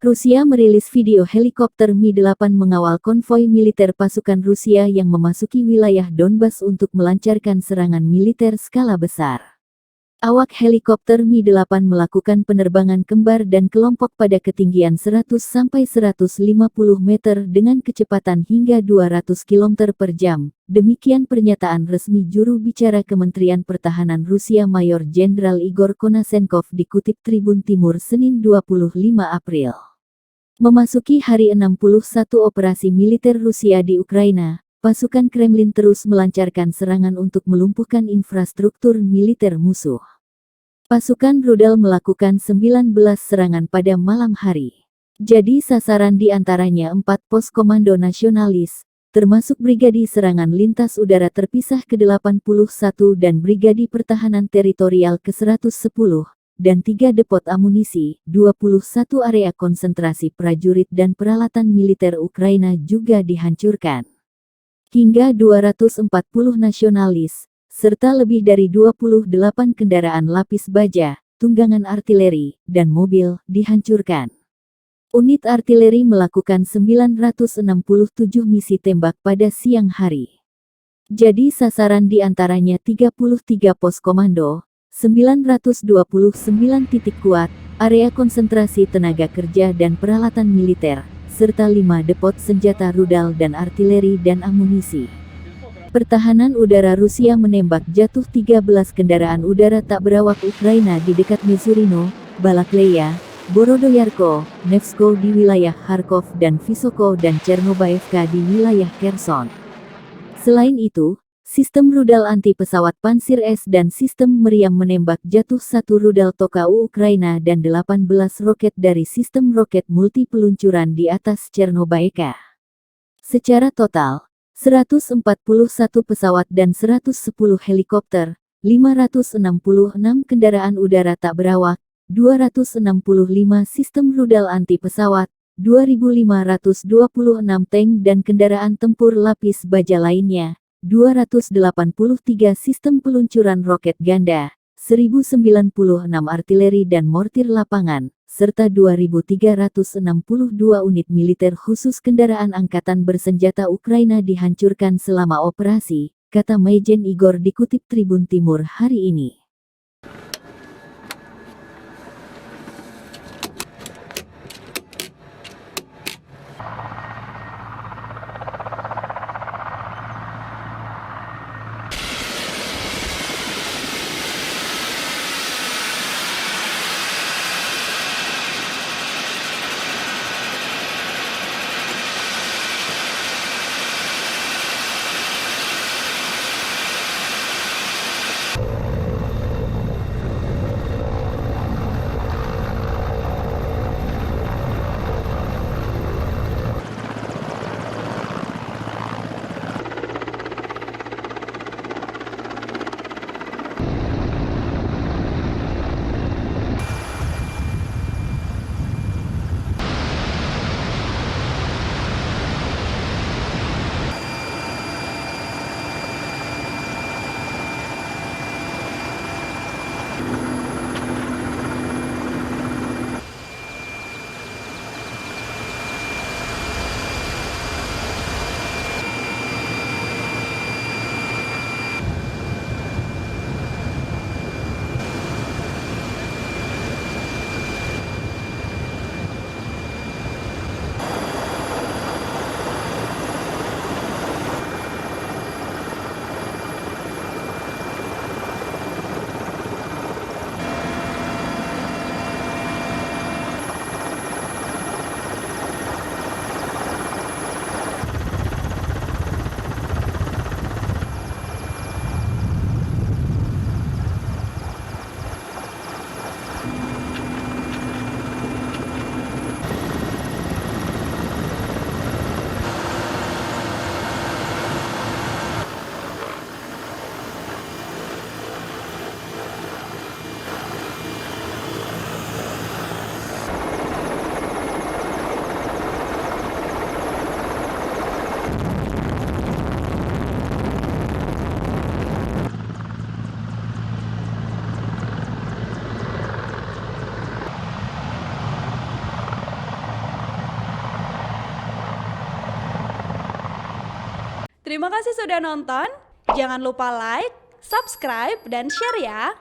Rusia merilis video helikopter Mi-8 mengawal konvoi militer pasukan Rusia yang memasuki wilayah Donbas untuk melancarkan serangan militer skala besar. Awak helikopter Mi-8 melakukan penerbangan kembar dan kelompok pada ketinggian 100-150 meter dengan kecepatan hingga 200 km per jam. Demikian pernyataan resmi juru bicara Kementerian Pertahanan Rusia Mayor Jenderal Igor Konashenkov dikutip Tribun Timur Senin 25 April. Memasuki hari 61 operasi militer Rusia di Ukraina, pasukan Kremlin terus melancarkan serangan untuk melumpuhkan infrastruktur militer musuh. Pasukan rudal melakukan 19 serangan pada malam hari. Jadi sasaran di antaranya 4 pos komando nasionalis, termasuk Brigadi Serangan Lintas Udara Terpisah ke-81 dan Brigadi Pertahanan Teritorial ke-110, dan 3 depot amunisi, 21 area konsentrasi prajurit dan peralatan militer Ukraina juga dihancurkan. Hingga 240 nasionalis, serta lebih dari 28 kendaraan lapis baja, tunggangan artileri, dan mobil, dihancurkan. Unit artileri melakukan 967 misi tembak pada siang hari. Jadi sasaran di antaranya 33 pos komando, 929 titik kuat, area konsentrasi tenaga kerja dan peralatan militer, serta 5 depot senjata rudal dan artileri dan amunisi. Pertahanan udara Rusia menembak jatuh 13 kendaraan udara tak berawak Ukraina di dekat Mezurino, Balakleya, Borodoyarko, Nevsko di wilayah Kharkov dan Visoko dan Chernobyevka di wilayah Kherson. Selain itu, sistem rudal anti-pesawat Pansir S dan sistem meriam menembak jatuh 1 rudal Tokau Ukraina dan 18 roket dari sistem roket multi peluncuran di atas Chernobyevka. Secara total, 141 pesawat dan 110 helikopter, 566 kendaraan udara tak berawak, 265 sistem rudal anti-pesawat, 2.526 tank dan kendaraan tempur lapis baja lainnya, 283 sistem peluncuran roket ganda, 1096 artileri dan mortir lapangan, serta 2.362 unit militer khusus kendaraan angkatan bersenjata Ukraina dihancurkan selama operasi, kata Majen Igor dikutip Tribun Timur hari ini. Terima kasih sudah nonton. Jangan lupa like, subscribe, dan share ya.